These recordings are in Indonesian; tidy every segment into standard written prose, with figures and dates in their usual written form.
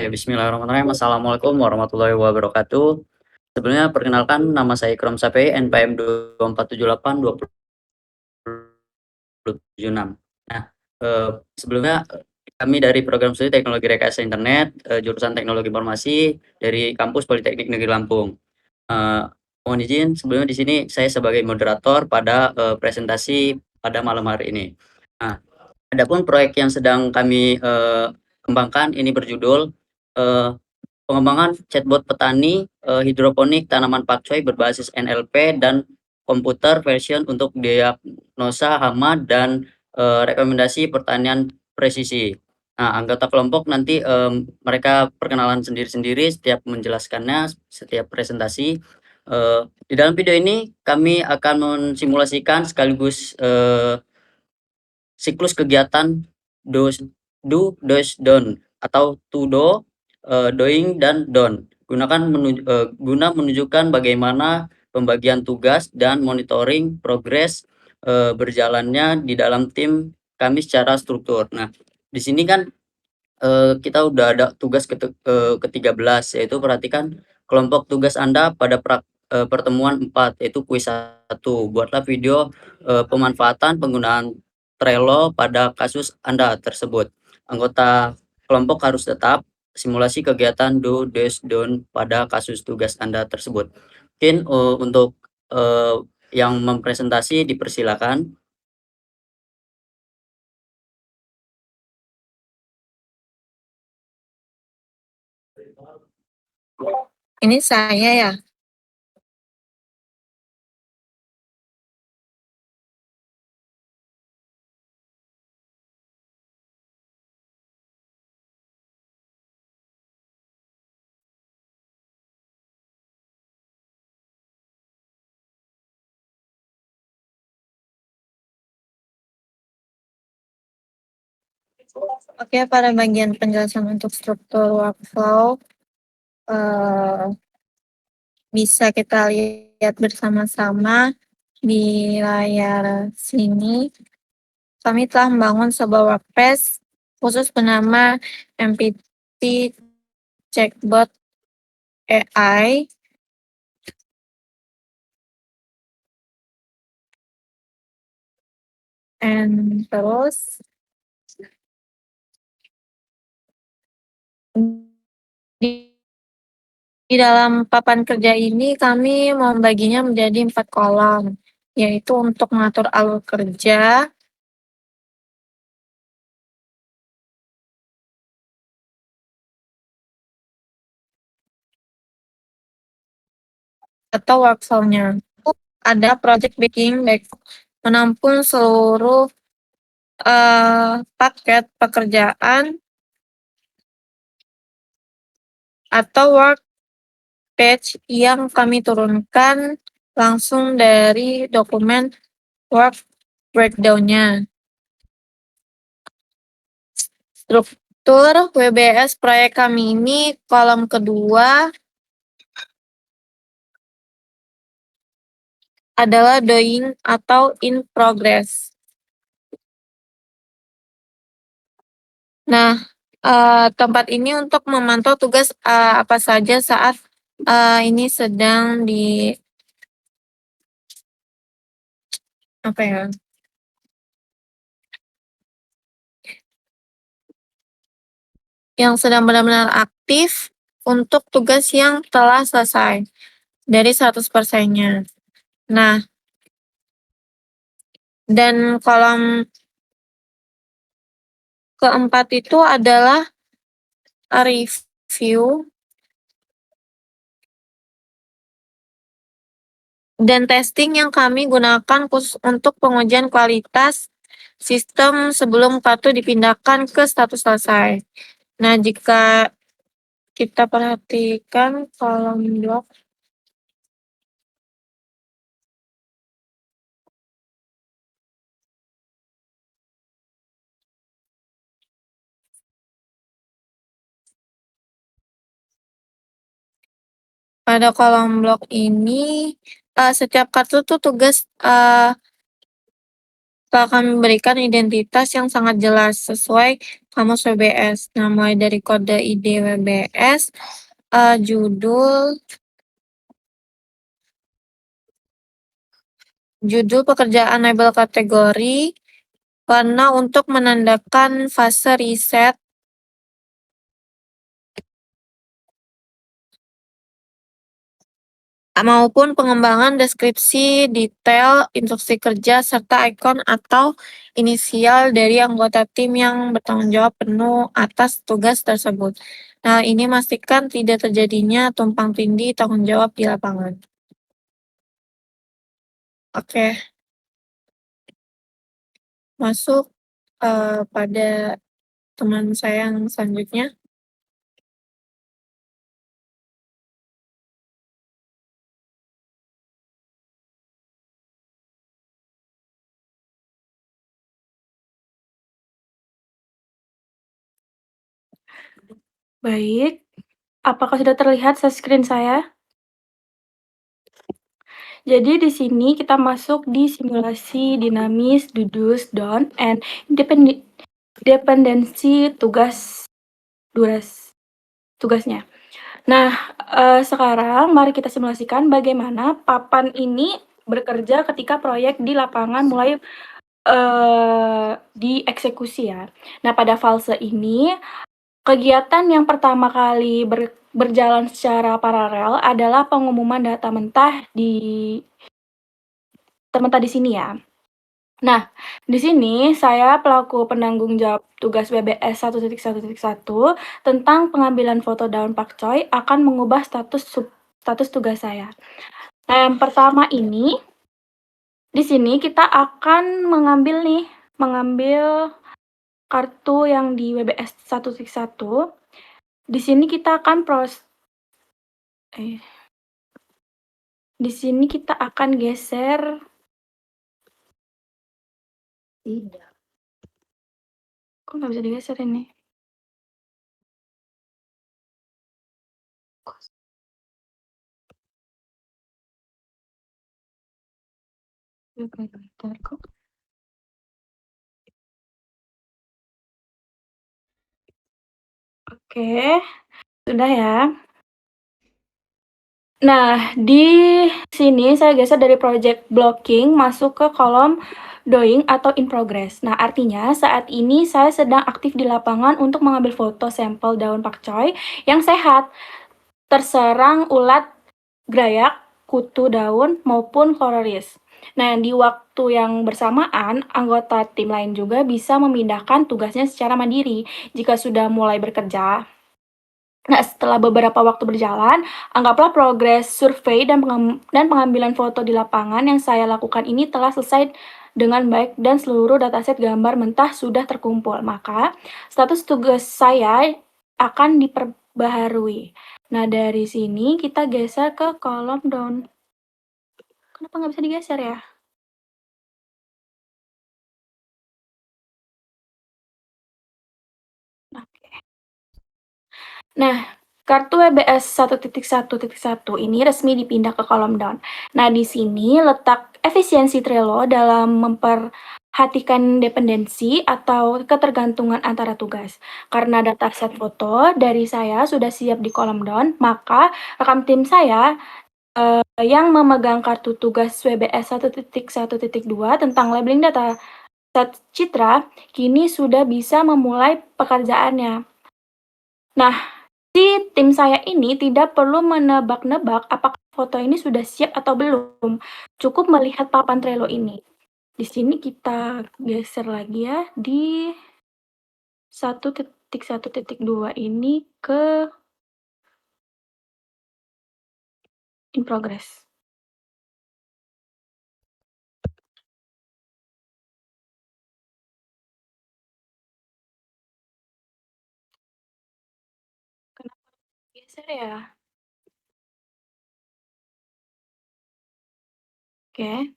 Oke, bismillahirrahmanirrahim. Assalamualaikum warahmatullahi wabarakatuh. Sebelumnya perkenalkan nama saya Ikram Shafii, NPM 2478276. Nah, sebelumnya kami dari program studi Teknologi Rekayasa Internet, jurusan Teknologi Informasi dari Kampus Politeknik Negeri Lampung. Mohon izin sebelumnya di sini saya sebagai moderator pada, presentasi pada malam hari ini. Nah, adapun proyek yang sedang kami, kembangkan ini berjudul, eee pengembangan chatbot petani, hidroponik tanaman pakcoy berbasis NLP dan komputer vision untuk diagnosa hama dan, rekomendasi pertanian presisi. Nah, anggota kelompok nanti, mereka perkenalan sendiri-sendiri setiap menjelaskannya, setiap presentasi. Di dalam video ini kami akan mensimulasikan sekaligus, siklus kegiatan dos do, dos, don atau to do, doing, dan don't. Guna menunjukkan bagaimana pembagian tugas dan monitoring progres, berjalannya di dalam tim kami secara struktur. Nah, di sini kan, kita udah ada tugas ke-13 yaitu perhatikan kelompok tugas Anda pada pertemuan 4 yaitu kuis 1. Buatlah video, pemanfaatan penggunaan Trello pada kasus Anda tersebut. Anggota kelompok harus tetap simulasi kegiatan do, des, don't pada kasus tugas Anda tersebut. Mungkin, untuk, yang mempresentasi dipersilakan. Ini saya ya? Oke, pada bagian penjelasan untuk struktur workflow, bisa kita lihat bersama-sama di layar sini. Kami telah membangun sebuah workspace khusus bernama MPT Chatbot AI. Terus di dalam papan kerja ini kami membaginya menjadi 4 kolom, yaitu untuk mengatur alur kerja, atau workflow-nya. Ada project baking menampung seluruh paket pekerjaan atau work page yang kami turunkan langsung dari dokumen work breakdown-nya. Struktur WBS proyek kami ini kolom kedua adalah doing atau in progress. Nah, tempat ini untuk memantau tugas apa saja saat ini sedang yang sedang benar-benar aktif untuk tugas yang telah selesai dari 100%-nya. Nah, dan kolom keempat itu adalah review dan testing yang kami gunakan khusus untuk pengujian kualitas sistem sebelum kartu dipindahkan ke status selesai. Nah, jika kita perhatikan kolom blok pada kolom blok ini, setiap kartu tuh tugas telah kami berikan identitas yang sangat jelas sesuai Kamus WBS. Nah, mulai dari kode ID WBS, judul pekerjaan label kategori, warna untuk menandakan fase riset, maupun pengembangan deskripsi detail, instruksi kerja, serta ikon atau inisial dari anggota tim yang bertanggung jawab penuh atas tugas tersebut. Nah, ini memastikan tidak terjadinya tumpang tindih tanggung jawab di lapangan. Oke, masuk pada teman saya yang selanjutnya. Baik, apakah sudah terlihat screen saya? Jadi di sini kita masuk di simulasi dinamis, dudus, down, and dependensi tugasnya. Nah, sekarang mari kita simulasikan bagaimana papan ini bekerja ketika proyek di lapangan mulai dieksekusi ya. Nah, pada fase ini kegiatan yang pertama kali berjalan secara paralel adalah pengumuman data mentah di sini ya. Nah, di sini saya pelaku penanggung jawab tugas WBS 1.1.1 tentang pengambilan foto daun pakcoy akan mengubah status tugas saya. Nah, yang pertama ini, di sini kita akan mengambil kartu yang di WBS 1.1. Di sini kita akan di sini kita akan geser. Tidak. Kok nggak bisa digeser ini? Bentar kok. Oke, sudah ya. Nah, di sini saya geser dari project blocking masuk ke kolom doing atau in progress. Nah, artinya saat ini saya sedang aktif di lapangan untuk mengambil foto sampel daun pakcoy yang sehat, terserang ulat grayak, kutu daun, maupun kloris. Nah, di waktu yang bersamaan, anggota tim lain juga bisa memindahkan tugasnya secara mandiri jika sudah mulai bekerja. Nah, setelah beberapa waktu berjalan, anggaplah progres survei dan pengambilan foto di lapangan yang saya lakukan ini telah selesai dengan baik dan seluruh dataset gambar mentah sudah terkumpul. Maka, status tugas saya akan diperbaharui. Nah, dari sini kita geser ke kolom down. Kenapa nggak bisa digeser ya? Oke. Nah, kartu WBS 1.1.1 ini resmi dipindah ke kolom down. Nah, di sini letak efisiensi Trello dalam memperhatikan dependensi atau ketergantungan antara tugas. Karena dataset foto dari saya sudah siap di kolom down, maka rekan tim saya yang memegang kartu tugas WBS 1.1.2 tentang labeling data set Citra kini sudah bisa memulai pekerjaannya. Nah, di tim saya ini tidak perlu menebak-nebak apakah foto ini sudah siap atau belum. Cukup melihat papan Trello ini. Di sini kita geser lagi ya di 1.1.2 ini ke in progress. Kenapa geser ya? Oke.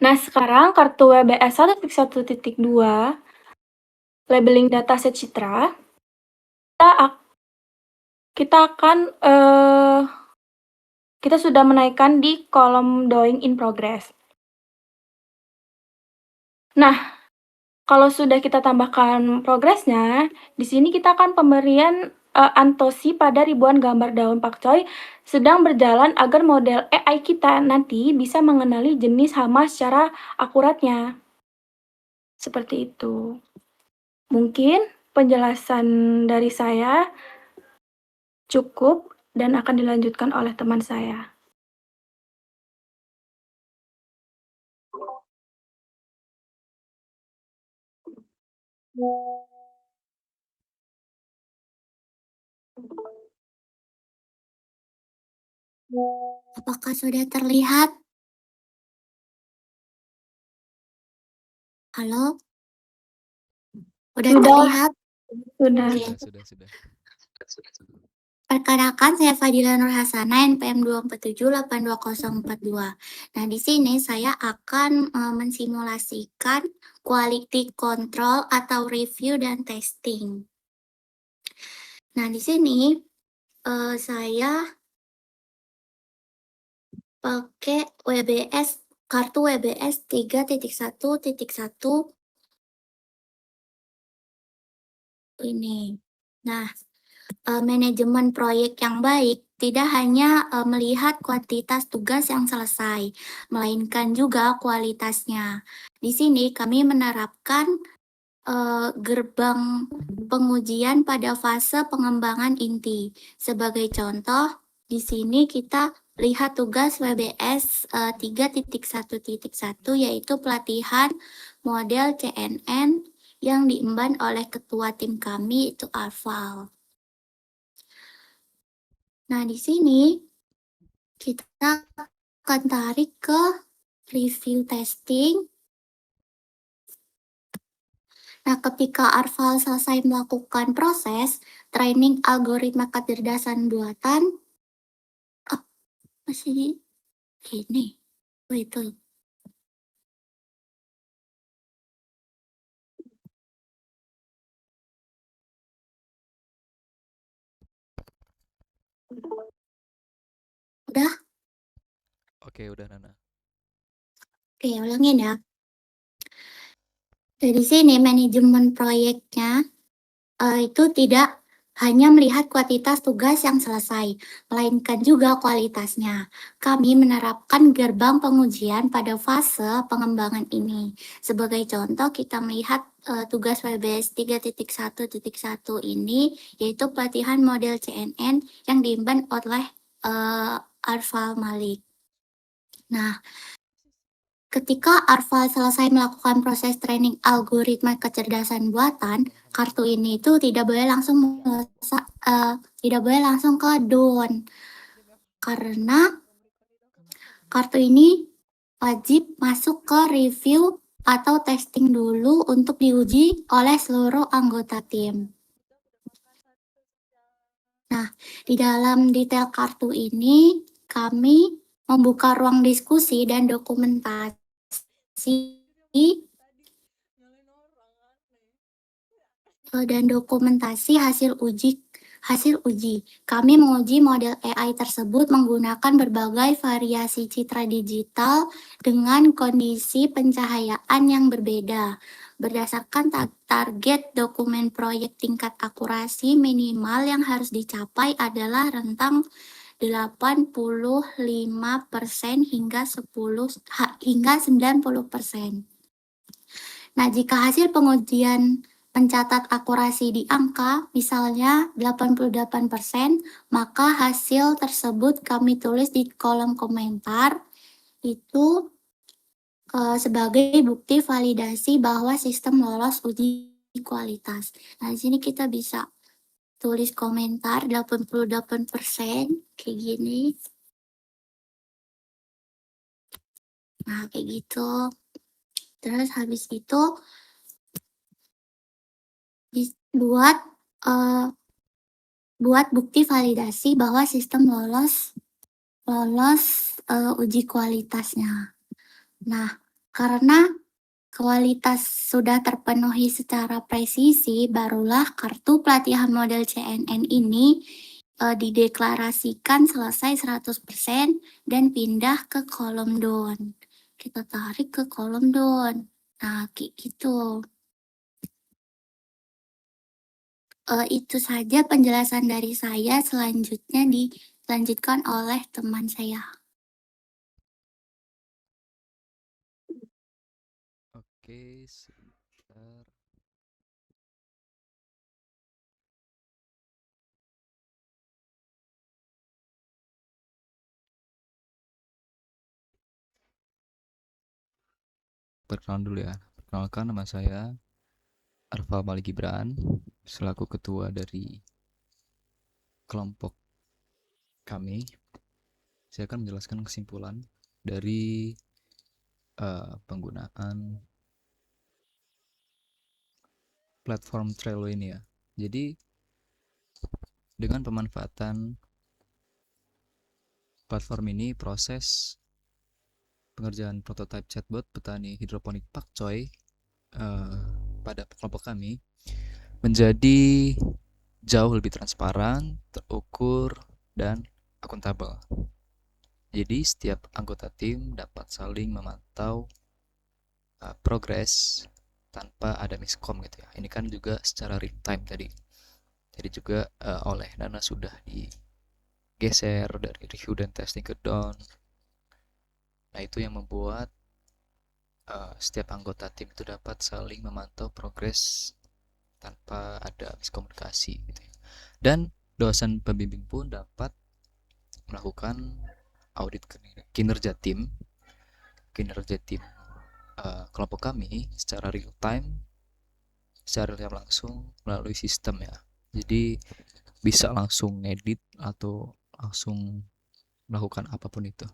Nah, sekarang kartu WBS 1.1.2 labeling dataset Citra kita sudah menaikkan di kolom doing in progress. Nah, Kalau sudah kita tambahkan progresnya, di sini kita akan pemberian antosi pada ribuan gambar daun pakcoy sedang berjalan agar model AI kita nanti bisa mengenali jenis hama secara akuratnya. Seperti itu. Mungkin penjelasan dari saya cukup dan akan dilanjutkan oleh teman saya. Apakah sudah terlihat? Halo? Udah Sudah. terlihat? Sudah. Oke. Sudah. Perkenalkan, saya Fadila Nur Hasana, NPM 247828042. Nah, di sini saya akan mensimulasikan quality control atau review dan testing. Nah, di sini saya pakai kartu WBS 3.1.1 ini. Nah, manajemen proyek yang baik tidak hanya melihat kuantitas tugas yang selesai, melainkan juga kualitasnya. Di sini kami menerapkan gerbang pengujian pada fase pengembangan inti. Sebagai contoh, di sini kita lihat tugas WBS 3.1.1 yaitu pelatihan model CNN yang diemban oleh ketua tim kami itu Arval. Nah, di sini kita akan tarik ke review testing. Nah, ketika Arval selesai melakukan proses training algoritma kecerdasan buatan, masih gini, itu. Udah? Oke, udah Nana. Oke, ulangin ya. Dari sini manajemen proyeknya itu tidak hanya melihat kuantitas tugas yang selesai, melainkan juga kualitasnya. Kami menerapkan gerbang pengujian pada fase pengembangan ini. Sebagai contoh, kita melihat tugas WBS 3.1.1 ini, yaitu pelatihan model CNN yang diemban oleh Arval Malik. Nah, ketika Arval selesai melakukan proses training algoritma kecerdasan buatan, kartu ini itu tidak boleh langsung ke DON, karena kartu ini wajib masuk ke review atau testing dulu untuk diuji oleh seluruh anggota tim. Nah, di dalam detail kartu ini kami membuka ruang diskusi dan dokumentasi hasil uji. Kami menguji model AI tersebut menggunakan berbagai variasi citra digital dengan kondisi pencahayaan yang berbeda. Berdasarkan target dokumen proyek, tingkat akurasi minimal yang harus dicapai adalah rentang 85% hingga 90%. Nah, jika hasil pengujian mencatat akurasi di angka, misalnya 88%, maka hasil tersebut kami tulis di kolom komentar, itu sebagai bukti validasi bahwa sistem lolos uji kualitas. Nah, di sini kita bisa tulis komentar 88%, kayak gini. Nah, kayak gitu. Terus habis itu buat bukti validasi bahwa sistem lolos uji kualitasnya. Nah, karena kualitas sudah terpenuhi secara presisi, barulah kartu pelatihan model CNN ini dideklarasikan selesai 100% dan pindah ke kolom DON. Kita tarik ke kolom DON. Nah, kayak gitu. Itu saja penjelasan dari saya, selanjutnya dilanjutkan oleh teman saya. Oke, sebentar. Perkenalan dulu ya. Perkenalkan, nama saya Arfa Malik Gibran, selaku ketua dari kelompok kami. Saya akan menjelaskan kesimpulan dari penggunaan platform Trello ini ya. Jadi dengan pemanfaatan platform ini, proses pengerjaan prototipe chatbot petani hidroponik pakcoy pada kelompok kami menjadi jauh lebih transparan, terukur, dan akuntabel. Jadi setiap anggota tim dapat saling memantau progres tanpa ada miskom gitu ya. Ini kan juga secara real time tadi. Jadi juga oleh Nana sudah digeser dari review dan testing ke down. Nah, itu yang membuat setiap anggota tim itu dapat saling memantau progres tanpa ada miskomunikasi gitu ya. Dan dosen pembimbing pun dapat melakukan audit kinerja tim kelompok kami secara real time langsung melalui sistem ya. Jadi bisa langsung ngedit atau langsung melakukan apapun itu.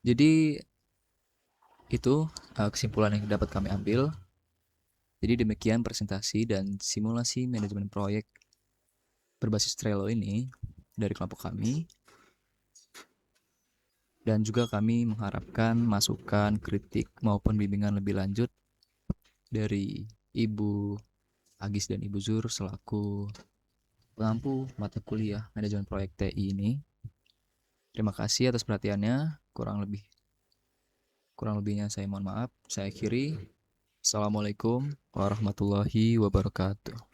Jadi itu kesimpulan yang dapat kami ambil. Jadi demikian presentasi dan simulasi manajemen proyek berbasis Trello ini dari kelompok kami. Dan juga kami mengharapkan masukan, kritik maupun bimbingan lebih lanjut dari Ibu Agis dan Ibu Zur selaku pengampu mata kuliah manajemen proyek TI ini. Terima kasih atas perhatiannya. Kurang lebihnya saya mohon maaf. Saya akhiri. Assalamualaikum warahmatullahi wabarakatuh.